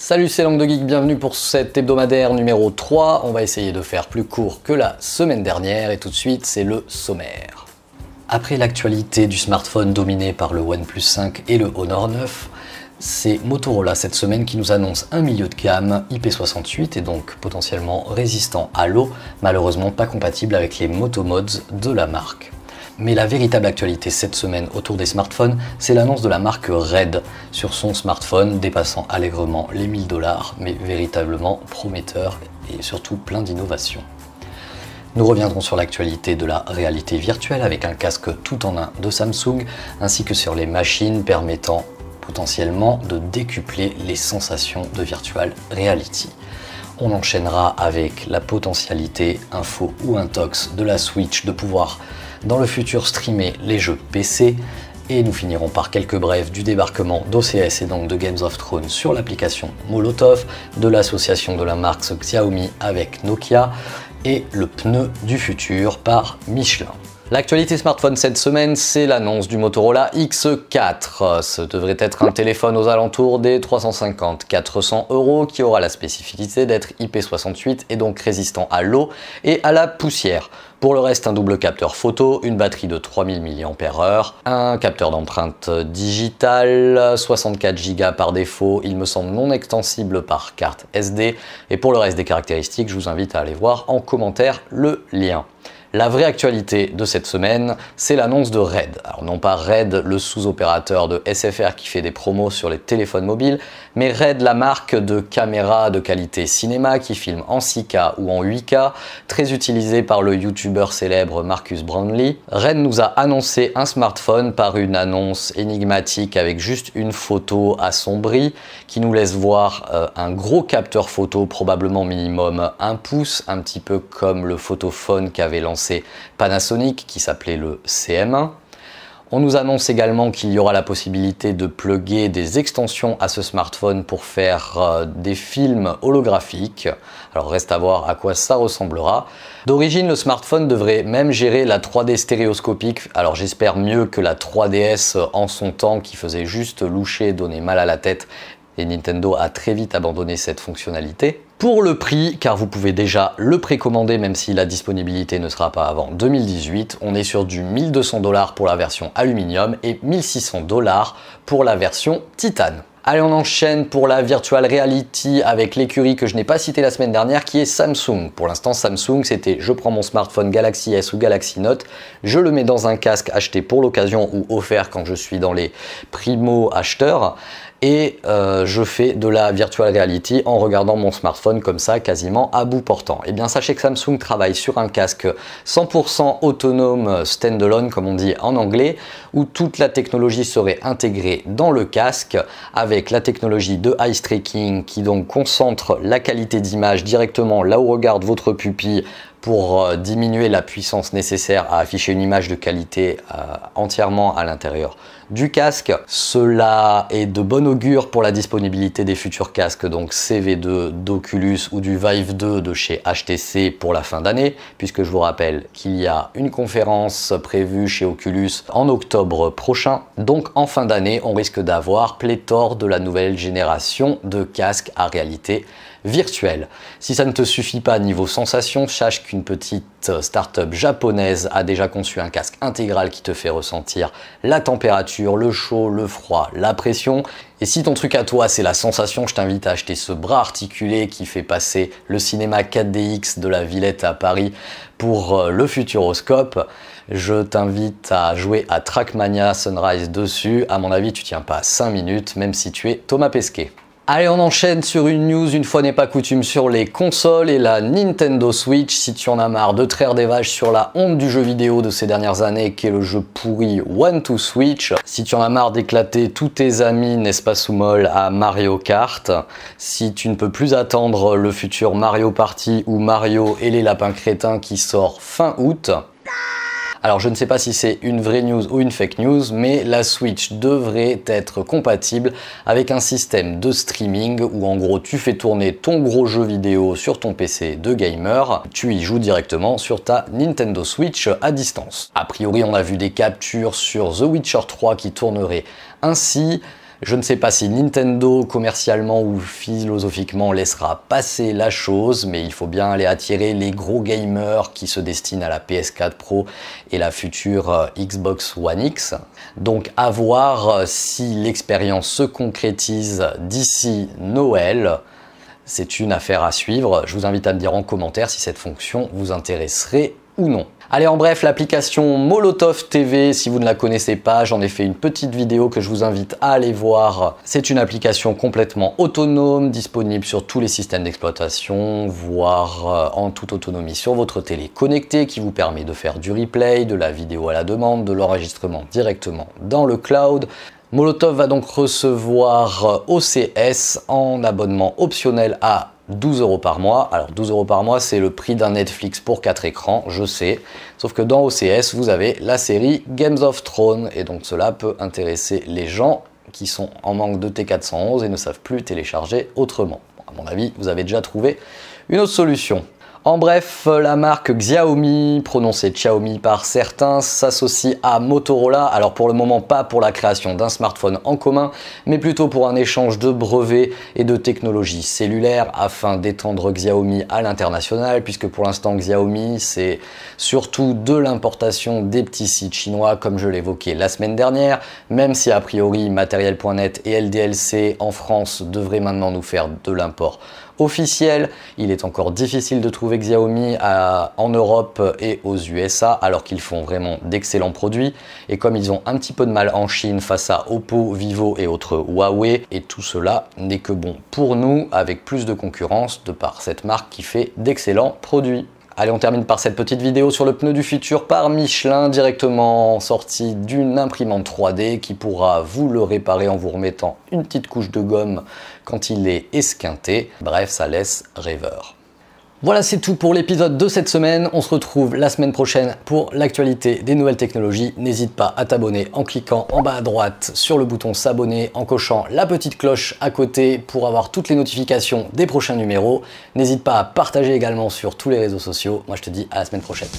Salut, c'est Langue de Geek, bienvenue pour cet hebdomadaire numéro 3. On va essayer de faire plus court que la semaine dernière et tout de suite, c'est le sommaire. Après l'actualité du smartphone dominé par le OnePlus 5 et le Honor 9, c'est Motorola cette semaine qui nous annonce un milieu de gamme IP68 et donc potentiellement résistant à l'eau, malheureusement pas compatible avec les Moto Mods de la marque. Mais la véritable actualité cette semaine autour des smartphones, c'est l'annonce de la marque Red sur son smartphone dépassant allègrement les 1000 $, mais véritablement prometteur et surtout plein d'innovations. Nous reviendrons sur l'actualité de la réalité virtuelle avec un casque tout en un de Samsung, ainsi que sur les machines permettant potentiellement de décupler les sensations de virtual reality. On enchaînera avec la potentialité info ou intox de la Switch de pouvoir dans le futur streamer les jeux PC et nous finirons par quelques brefs du débarquement d'OCS et donc de Games of Thrones sur l'application Molotov, de l'association de la marque Xiaomi avec Nokia et le pneu du futur par Michelin. L'actualité smartphone cette semaine, c'est l'annonce du Motorola X4. Ce devrait être un téléphone aux alentours des 350-400 € qui aura la spécificité d'être IP68 et donc résistant à l'eau et à la poussière. Pour le reste, un double capteur photo, une batterie de 3000 mAh, un capteur d'empreinte digitale, 64 Go par défaut, il me semble non extensible par carte SD. Et pour le reste des caractéristiques, je vous invite à aller voir en commentaire le lien. La vraie actualité de cette semaine, c'est l'annonce de Red. Alors non pas Red, le sous-opérateur de SFR qui fait des promos sur les téléphones mobiles, mais Red, la marque de caméra de qualité cinéma qui filme en 6K ou en 8K, très utilisée par le youtubeur célèbre Marcus Brownlee. Red nous a annoncé un smartphone par une annonce énigmatique avec juste une photo assombrie qui nous laisse voir un gros capteur photo, probablement minimum 1 pouce, un petit peu comme le photophone qu'avait lancé Panasonic qui s'appelait le CM1. On nous annonce également qu'il y aura la possibilité de plugger des extensions à ce smartphone pour faire des films holographiques. Alors reste à voir à quoi ça ressemblera. D'origine, le smartphone devrait même gérer la 3D stéréoscopique. Alors j'espère mieux que la 3DS en son temps qui faisait juste loucher et donner mal à la tête. Et Nintendo a très vite abandonné cette fonctionnalité. Pour le prix, car vous pouvez déjà le précommander même si la disponibilité ne sera pas avant 2018, on est sur du 1200 $ pour la version aluminium et 1600 $ pour la version titane. Allez, on enchaîne pour la virtual reality avec l'écurie que je n'ai pas citée la semaine dernière qui est Samsung. Pour l'instant, Samsung, c'était je prends mon smartphone Galaxy S ou Galaxy Note, je le mets dans un casque acheté pour l'occasion ou offert quand je suis dans les primo-acheteurs et je fais de la virtual reality en regardant mon smartphone comme ça, quasiment à bout portant. Et bien, sachez que Samsung travaille sur un casque 100% autonome standalone, comme on dit en anglais, où toute la technologie serait intégrée dans le casque avec la technologie de eye tracking qui donc concentre la qualité d'image directement là où regarde votre pupille pour diminuer la puissance nécessaire à afficher une image de qualité entièrement à l'intérieur du casque. Cela est de bon augure pour la disponibilité des futurs casques, donc CV2 d'Oculus ou du Vive 2 de chez HTC pour la fin d'année, puisque je vous rappelle qu'il y a une conférence prévue chez Oculus en octobre prochain. Donc en fin d'année, on risque d'avoir pléthore de la nouvelle génération de casques à réalité virtuelle. Si ça ne te suffit pas niveau sensation, sache qu'une petite start-up japonaise a déjà conçu un casque intégral qui te fait ressentir la température, le chaud, le froid, la pression. Et si ton truc à toi c'est la sensation, je t'invite à acheter ce bras articulé qui fait passer le cinéma 4DX de la Villette à Paris pour le Futuroscope. Je t'invite à jouer à Trackmania Sunrise dessus. À mon avis, tu tiens pas 5 minutes, même si tu es Thomas Pesquet. Allez, on enchaîne sur une news, une fois n'est pas coutume, sur les consoles et la Nintendo Switch. Si tu en as marre de traire des vaches sur la honte du jeu vidéo de ces dernières années, qui est le jeu pourri One to Switch, si tu en as marre d'éclater tous tes amis, n'est-ce pas Soumol, à Mario Kart, si tu ne peux plus attendre le futur Mario Party ou Mario et les lapins crétins qui sort fin août, alors je ne sais pas si c'est une vraie news ou une fake news, mais la Switch devrait être compatible avec un système de streaming où en gros tu fais tourner ton gros jeu vidéo sur ton PC de gamer, tu y joues directement sur ta Nintendo Switch à distance. A priori on a vu des captures sur The Witcher 3 qui tourneraient ainsi. Je ne sais pas si Nintendo, commercialement ou philosophiquement, laissera passer la chose, mais il faut bien aller attirer les gros gamers qui se destinent à la PS4 Pro et la future Xbox One X. Donc à voir si l'expérience se concrétise d'ici Noël. C'est une affaire à suivre. Je vous invite à me dire en commentaire si cette fonction vous intéresserait ou non. Allez, en bref, l'application Molotov TV, si vous ne la connaissez pas, j'en ai fait une petite vidéo que je vous invite à aller voir. C'est une application complètement autonome, disponible sur tous les systèmes d'exploitation, voire en toute autonomie sur votre télé connectée, qui vous permet de faire du replay, de la vidéo à la demande, de l'enregistrement directement dans le cloud. Molotov va donc recevoir OCS en abonnement optionnel à 12 € par mois. Alors 12 € par mois, c'est le prix d'un Netflix pour 4 écrans, je sais. Sauf que dans OCS, vous avez la série Games of Thrones. Et donc cela peut intéresser les gens qui sont en manque de T411 et ne savent plus télécharger autrement. Bon, à mon avis, vous avez déjà trouvé une autre solution. En bref, la marque Xiaomi, prononcée Xiaomi par certains, s'associe à Motorola. Alors pour le moment, pas pour la création d'un smartphone en commun, mais plutôt pour un échange de brevets et de technologies cellulaires afin d'étendre Xiaomi à l'international, puisque pour l'instant Xiaomi, c'est surtout de l'importation des petits sites chinois, comme je l'évoquais la semaine dernière, même si a priori Matériel.net et LDLC en France devraient maintenant nous faire de l'import officiel. Il est encore difficile de trouver Xiaomi en Europe et aux USA, alors qu'ils font vraiment d'excellents produits. Et comme ils ont un petit peu de mal en Chine face à Oppo, Vivo et autres Huawei, et tout cela n'est que bon pour nous, avec plus de concurrence de par cette marque qui fait d'excellents produits. Allez, on termine par cette petite vidéo sur le pneu du futur par Michelin, directement sorti d'une imprimante 3D qui pourra vous le réparer en vous remettant une petite couche de gomme quand il est esquinté. Bref, ça laisse rêveur. Voilà, c'est tout pour l'épisode de cette semaine. On se retrouve la semaine prochaine pour l'actualité des nouvelles technologies. N'hésite pas à t'abonner en cliquant en bas à droite sur le bouton s'abonner, en cochant la petite cloche à côté pour avoir toutes les notifications des prochains numéros. N'hésite pas à partager également sur tous les réseaux sociaux. Moi, je te dis à la semaine prochaine.